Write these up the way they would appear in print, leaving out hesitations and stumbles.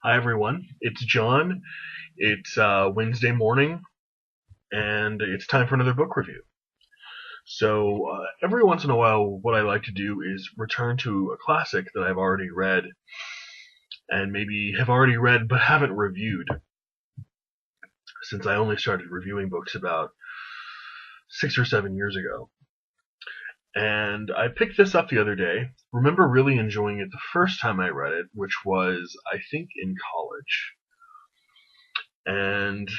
Hi everyone, it's John. It's Wednesday morning, and it's time for another book review. So every once in a while, what I like to do is return to a classic that I've already read, and maybe have already read but haven't reviewed, since I only started reviewing books about 6 or 7 years ago. And I picked this up the other day. Remember really enjoying it the first time I read it, which was, I think, in college. And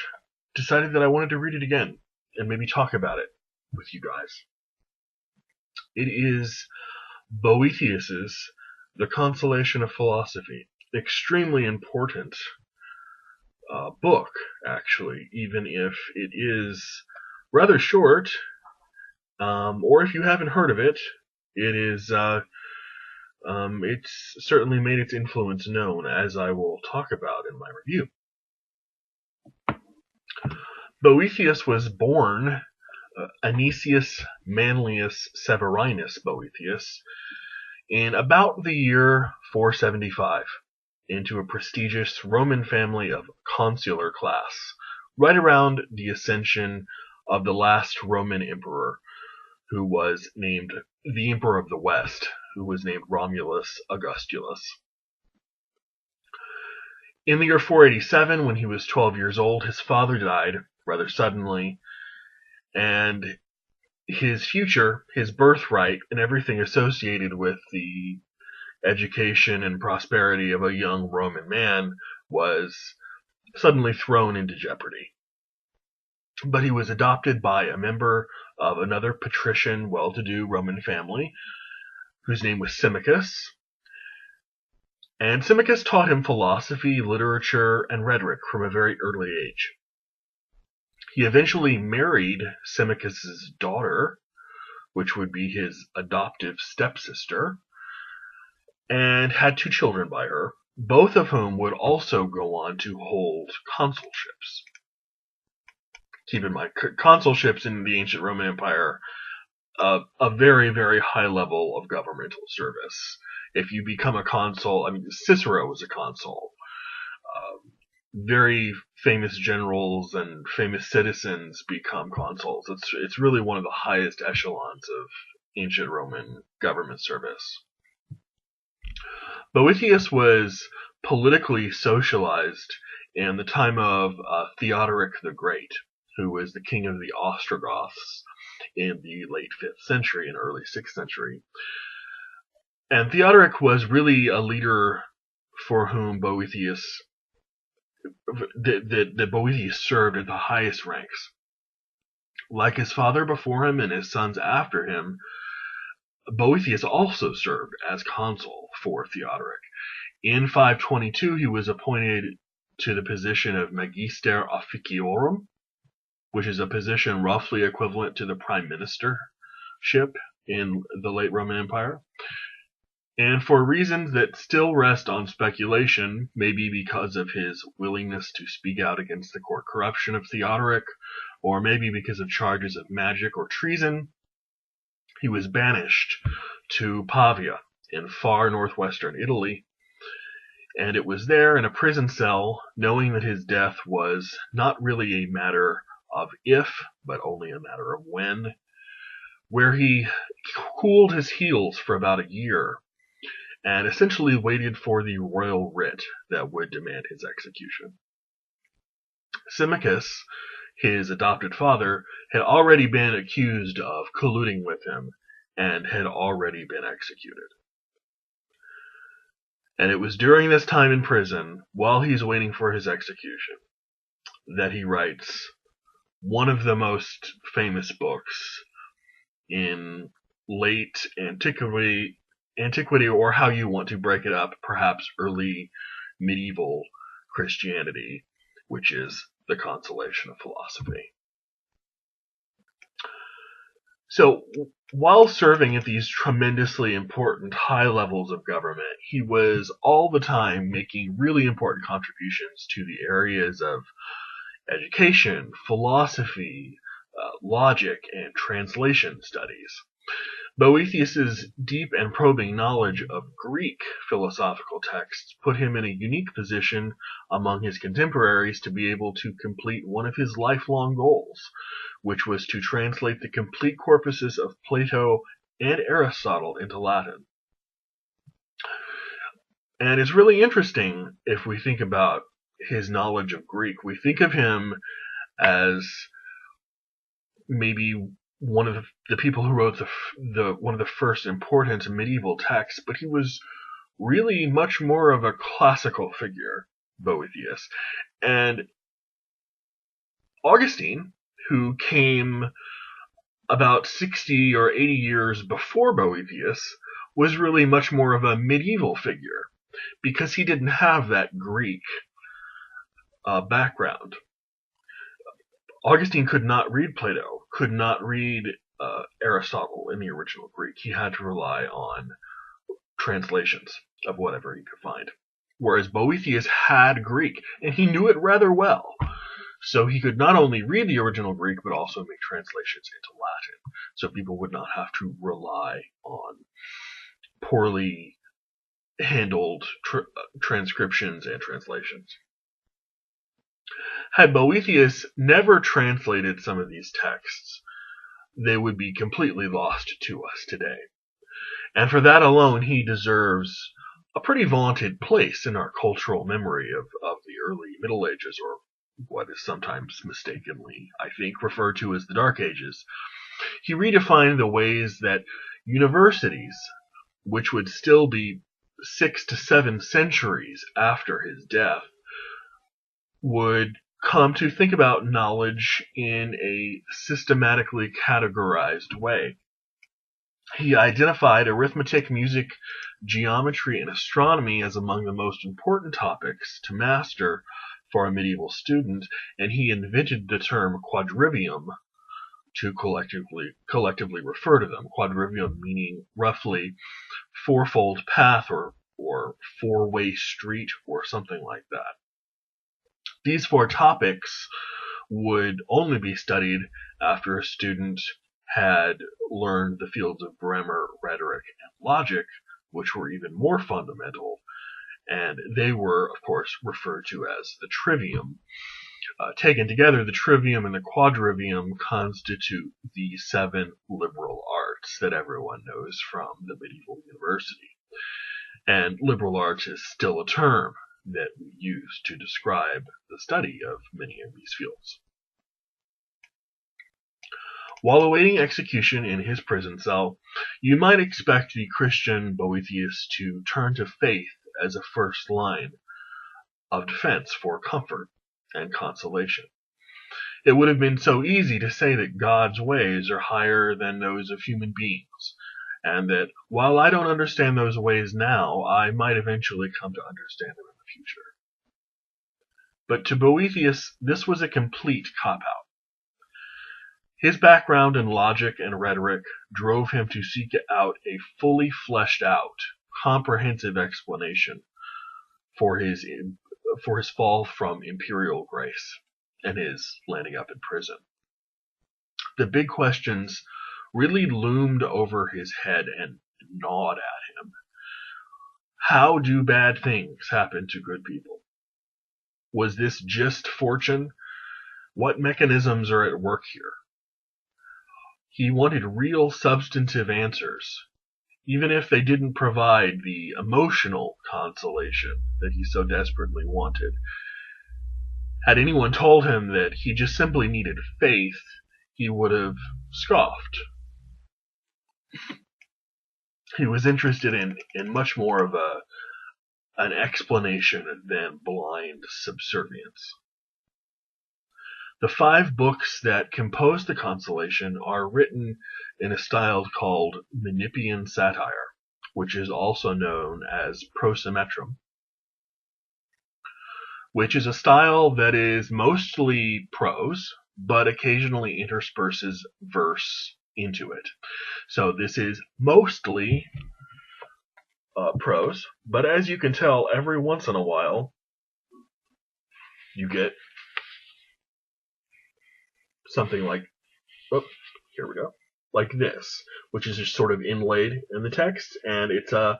decided that I wanted to read it again and maybe talk about it with you guys. It is Boethius's The Consolation of Philosophy. Extremely important book, actually, even if it is rather short, or if you haven't heard of it, it's certainly made its influence known, as I will talk about in my review. Boethius was born Anicius Manlius Severinus Boethius in about the year 475 into a prestigious Roman family of consular class, right around the ascension of the last Roman emperor, who was named the Emperor of the West, who was named Romulus Augustulus. In the year 487, when he was 12 years old, his father died rather suddenly, and his future, his birthright, and everything associated with the education and prosperity of a young Roman man was suddenly thrown into jeopardy. But he was adopted by a member of another patrician, well-to-do Roman family, whose name was Symmachus. And Symmachus taught him philosophy, literature, and rhetoric from a very early age. He eventually married Symmachus's daughter, which would be his adoptive stepsister, and had 2 children by her, both of whom would also go on to hold consulships. Keep in mind, consulships in the ancient Roman Empire, a very, very high level of governmental service. If you become a consul, Cicero was a consul. Very famous generals and famous citizens become consuls. It's really one of the highest echelons of ancient Roman government service. Boethius was politically socialized in the time of Theodoric the Great, who was the king of the Ostrogoths in the late 5th century and early 6th century. And Theodoric was really a leader for whom Boethius served at the highest ranks. Like his father before him and his sons after him, Boethius also served as consul for Theodoric. In 522, he was appointed to the position of Magister Officiorum, which is a position roughly equivalent to the prime ministership in the late Roman Empire. And for reasons that still rest on speculation, maybe because of his willingness to speak out against the court corruption of Theodoric, or maybe because of charges of magic or treason, he was banished to Pavia in far northwestern Italy. And it was there in a prison cell, knowing that his death was not really a matter of if, but only a matter of when, where he cooled his heels for about a year and essentially waited for the royal writ that would demand his execution. Symmachus, his adopted father, had already been accused of colluding with him and had already been executed. And it was during this time in prison, while he's waiting for his execution, that he writes one of the most famous books in late antiquity, or how you want to break it up, perhaps early medieval Christianity, which is The Consolation of Philosophy. So, while serving at these tremendously important high levels of government, he was all the time making really important contributions to the areas of education, philosophy, logic, and translation studies. Boethius's deep and probing knowledge of Greek philosophical texts put him in a unique position among his contemporaries to be able to complete one of his lifelong goals, which was to translate the complete corpuses of Plato and Aristotle into Latin. And it's really interesting if we think about his knowledge of Greek. We think of him as maybe one of the people who wrote one of the first important medieval texts, but he was really much more of a classical figure, Boethius. And Augustine, who came about 60 or 80 years before Boethius, was really much more of a medieval figure because he didn't have that Greek background. Augustine could not read Plato, could not read Aristotle in the original Greek. He had to rely on translations of whatever he could find. Whereas Boethius had Greek, and he knew it rather well. So he could not only read the original Greek, but also make translations into Latin, so people would not have to rely on poorly handled transcriptions and translations. Had Boethius never translated some of these texts, they would be completely lost to us today. And for that alone, he deserves a pretty vaunted place in our cultural memory of the early Middle Ages, or what is sometimes mistakenly, I think, referred to as the Dark Ages. He redefined the ways that universities, which would still be 6 to 7 centuries after his death, would come to think about knowledge in a systematically categorized way. He identified arithmetic, music, geometry, and astronomy as among the most important topics to master for a medieval student, and he invented the term quadrivium to collectively refer to them. Quadrivium meaning roughly fourfold path or four-way street or something like that. These 4 topics would only be studied after a student had learned the fields of grammar, rhetoric, and logic, which were even more fundamental, and they were, of course, referred to as the trivium. Taken together, the trivium and the quadrivium constitute the 7 liberal arts that everyone knows from the medieval university. And liberal arts is still a term that we use to describe the study of many of these fields. While awaiting execution in his prison cell, you might expect the Christian Boethius to turn to faith as a first line of defense for comfort and consolation. It would have been so easy to say that God's ways are higher than those of human beings, and that while I don't understand those ways now, I might eventually come to understand them in the future. But to Boethius, this was a complete cop-out. His background in logic and rhetoric drove him to seek out a fully fleshed out, comprehensive explanation for his fall from imperial grace and his landing up in prison. The big questions really loomed over his head and gnawed at him. How do bad things happen to good people? Was this just fortune? What mechanisms are at work here? He wanted real substantive answers, even if they didn't provide the emotional consolation that he so desperately wanted. Had anyone told him that he just simply needed faith, he would have scoffed. He was interested in much more of an explanation than blind subservience. The 5 books that compose the Consolation are written in a style called Menippean satire, which is also known as prosometrum, which is a style that is mostly prose, but occasionally intersperses verse into it. So this is mostly prose, but as you can tell, every once in a while, you get something like, oh, here we go. like this, which is just sort of inlaid in the text, and it's a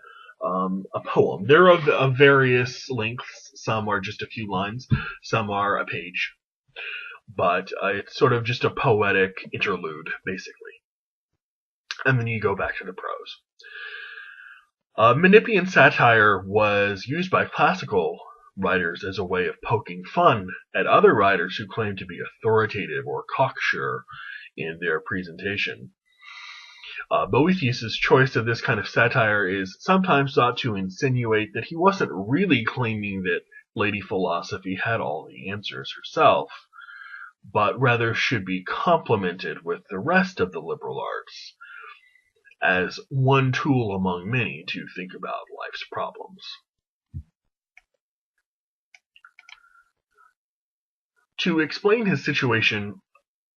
poem. They're of various lengths. Some are just a few lines, some are a page, but it's sort of just a poetic interlude, basically. And then you go back to the prose. Menippean satire was used by classical writers as a way of poking fun at other writers who claimed to be authoritative or cocksure in their presentation. Boethius' choice of this kind of satire is sometimes thought to insinuate that he wasn't really claiming that Lady Philosophy had all the answers herself, but rather should be complemented with the rest of the liberal arts as one tool among many to think about life's problems. To explain his situation,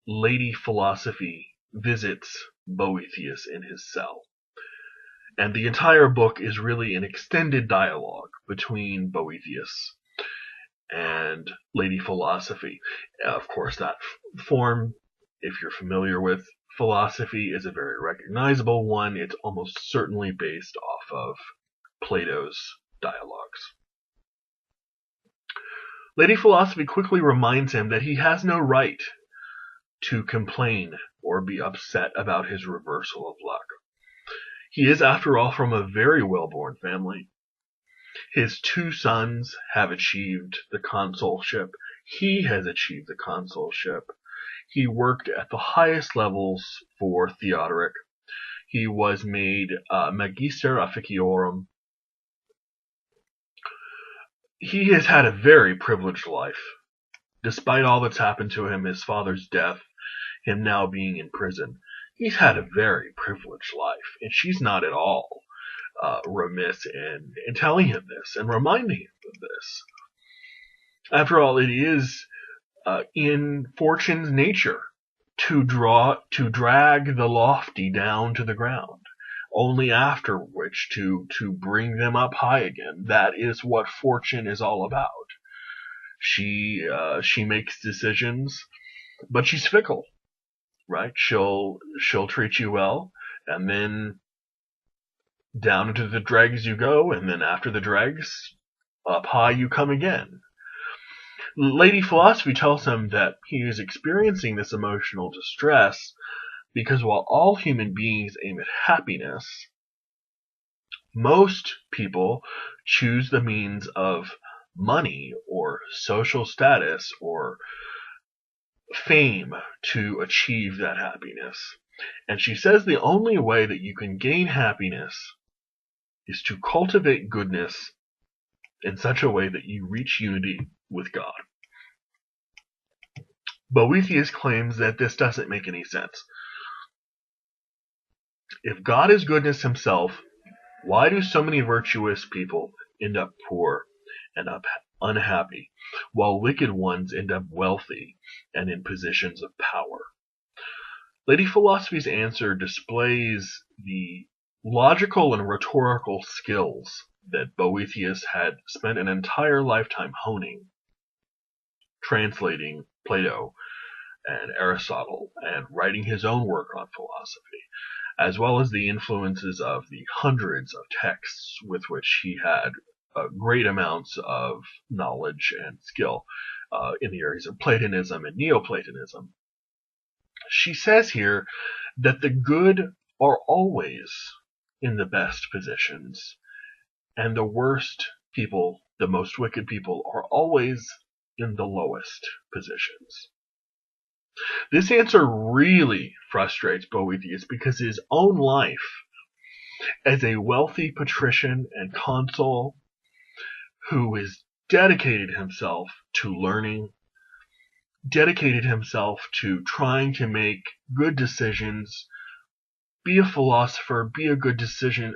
Lady Philosophy visits Boethius in his cell. And the entire book is really an extended dialogue between Boethius and Lady Philosophy. Of course, that form, if you're familiar with philosophy, is a very recognizable one. It's almost certainly based off of Plato's dialogues. Lady Philosophy quickly reminds him that he has no right to complain or be upset about his reversal of luck. He is, after all, from a very well-born family. His 2 sons have achieved the consulship. He has achieved the consulship. He worked at the highest levels for Theodoric. He was made Magister Officiorum. He has had a very privileged life. Despite all that's happened to him, his father's death, him now being in prison, he's had a very privileged life, and she's not at all remiss in telling him this and reminding him of this. After all, it is in fortune's nature to drag the lofty down to the ground, only after which to bring them up high again. That is what fortune is all about. She makes decisions, but she's fickle, right? She'll treat you well, and then down into the dregs you go, and then after the dregs, up high you come again. Lady Philosophy tells him that he is experiencing this emotional distress because while all human beings aim at happiness, most people choose the means of money or social status or fame to achieve that happiness. And she says the only way that you can gain happiness is to cultivate goodness in such a way that you reach unity with God. Boethius claims that this doesn't make any sense. If God is goodness himself, why do so many virtuous people end up poor and unhappy, while wicked ones end up wealthy and in positions of power? Lady Philosophy's answer displays the logical and rhetorical skills that Boethius had spent an entire lifetime honing, translating Plato and Aristotle and writing his own work on philosophy, as well as the influences of the hundreds of texts with which he had great amounts of knowledge and skill in the areas of Platonism and Neoplatonism. She says here that the good are always in the best positions, and the worst people, the most wicked people, are always in the lowest positions. This answer really frustrates Boethius because his own life as a wealthy patrician and consul who has dedicated himself to learning, dedicated himself to trying to make good decisions, be a philosopher, be a good decision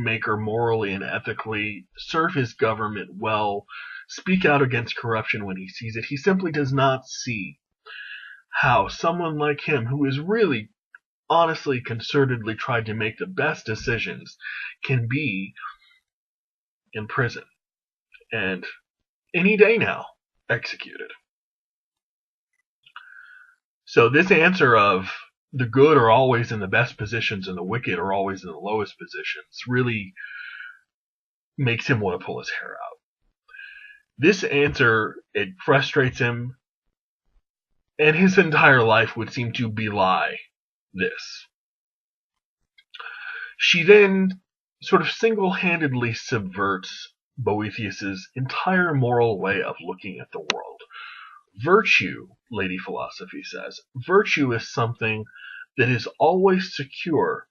maker morally and ethically, serve his government well, speak out against corruption when he sees it. He simply does not see how someone like him, who is really honestly, concertedly tried to make the best decisions, can be in prison and any day now executed. So this answer of the good are always in the best positions and the wicked are always in the lowest positions really makes him want to pull his hair out. This answer, it frustrates him, and his entire life would seem to belie this. She then sort of single-handedly subverts Boethius's entire moral way of looking at the world. Virtue, Lady Philosophy says, virtue is something that is always secure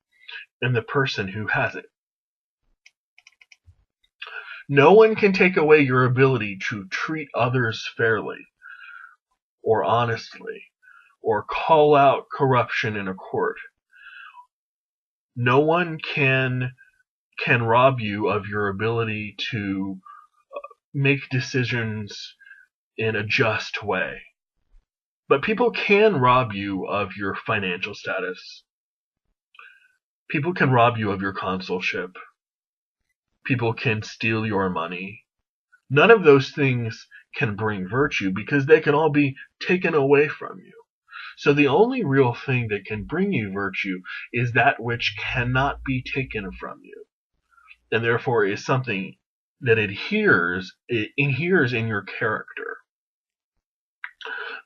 in the person who has it. No one can take away your ability to treat others fairly or honestly or call out corruption in a court. No one can rob you of your ability to make decisions in a just way. But people can rob you of your financial status. People can rob you of your consulship. People can steal your money. None of those things can bring virtue because they can all be taken away from you. So the only real thing that can bring you virtue is that which cannot be taken from you, and therefore is something that adheres in your character.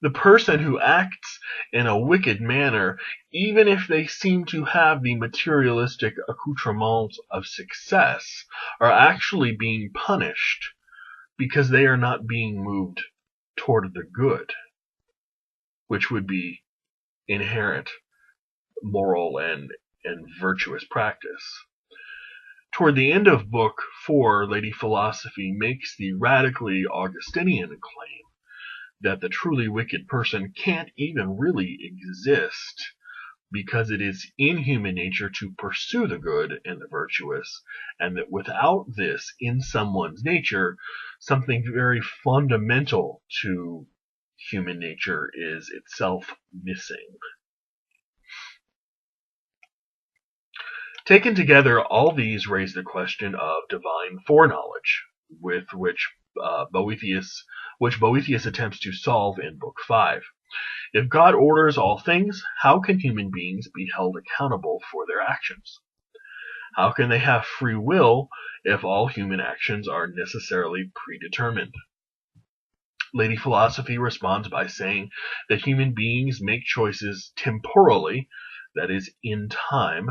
The person who acts in a wicked manner, even if they seem to have the materialistic accoutrements of success, are actually being punished because they are not being moved toward the good, which would be inherent moral and virtuous practice. Toward the end of Book 4, Lady Philosophy makes the radically Augustinian claim that the truly wicked person can't even really exist because it is in human nature to pursue the good and the virtuous, and that without this in someone's nature, something very fundamental to human nature is itself missing. Taken together, all these raise the question of divine foreknowledge, which Boethius attempts to solve in Book 5. If God orders all things, how can human beings be held accountable for their actions? How can they have free will if all human actions are necessarily predetermined? Lady Philosophy responds by saying that human beings make choices temporally, that is, in time,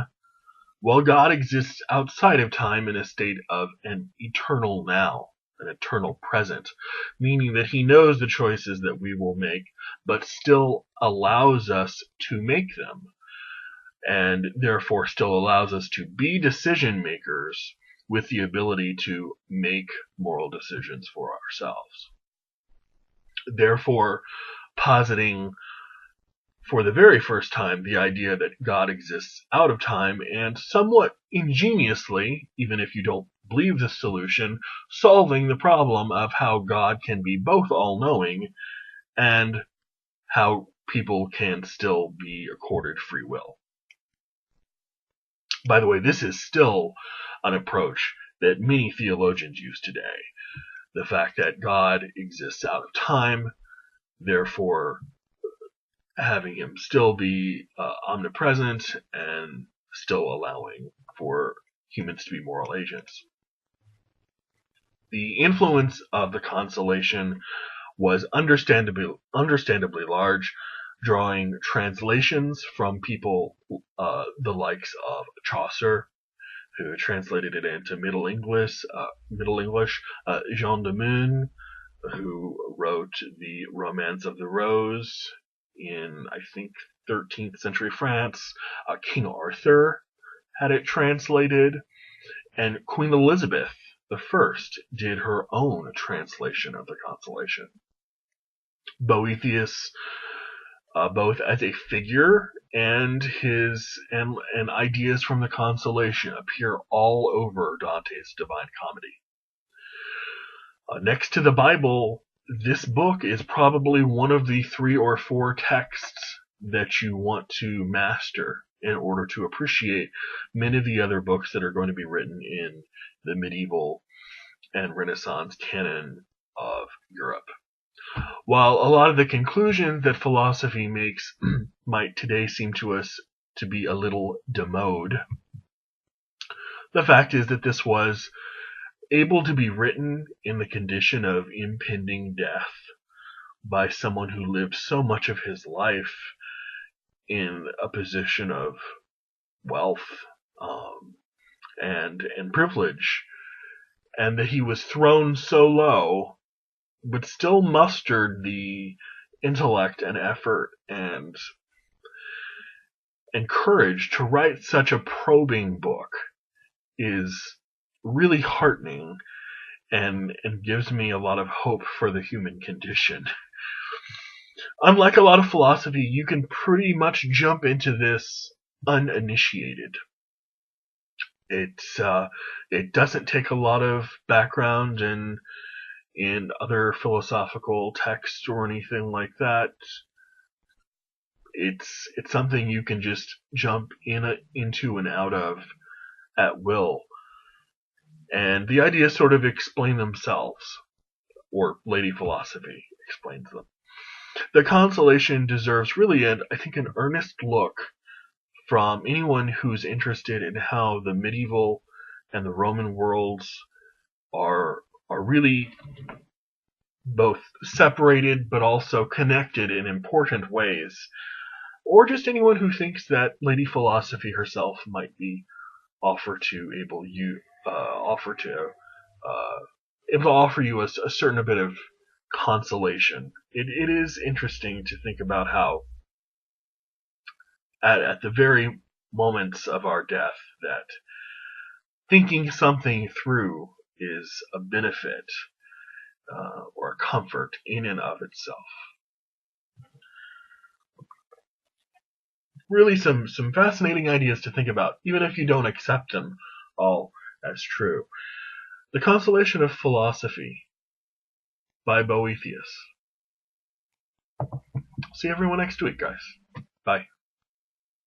while God exists outside of time in a state of an eternal now, an eternal present, meaning that he knows the choices that we will make, but still allows us to make them, and therefore still allows us to be decision makers with the ability to make moral decisions for ourselves. Therefore, positing for the very first time the idea that God exists out of time, and somewhat ingeniously, even if you don't believe the solution, solving the problem of how God can be both all-knowing and how people can still be accorded free will. By the way, this is still an approach that many theologians use today. The fact that God exists out of time, therefore having him still be omnipresent and still allowing for humans to be moral agents. The influence of the Consolation was understandably large, drawing translations from people the likes of Chaucer, who translated it into Middle English, Jean de Meun, who wrote the Romance of the Rose in, I think, 13th century France. King Arthur had it translated, and Queen Elizabeth I did her own translation of the Consolation. Boethius, both as a figure and his and ideas from the Consolation appear all over Dante's Divine Comedy. Next to the Bible, this book is probably one of the 3 or 4 texts that you want to master in order to appreciate many of the other books that are going to be written in the medieval and Renaissance canon of Europe. While a lot of the conclusions that philosophy makes might today seem to us to be a little demode, the fact is that this was able to be written in the condition of impending death by someone who lived so much of his life in a position of wealth and privilege, and that he was thrown so low, but still mustered the intellect and effort and courage to write such a probing book is really heartening and gives me a lot of hope for the human condition. Unlike a lot of philosophy, you can pretty much jump into this uninitiated. It doesn't take a lot of background in other philosophical texts or anything like that. It's something you can just jump into and out of at will. And the ideas sort of explain themselves, or Lady Philosophy explains them. The Consolation deserves really, I think, an earnest look from anyone who's interested in how the medieval and the Roman worlds are really both separated but also connected in important ways, or just anyone who thinks that Lady Philosophy herself might be able to offer you a certain bit of consolation. It is interesting to think about how at the very moments of our death that thinking something through is a benefit or a comfort in and of itself. Really some fascinating ideas to think about, even if you don't accept them all as true. The Consolation of Philosophy by Boethius. See everyone next week, guys. Bye.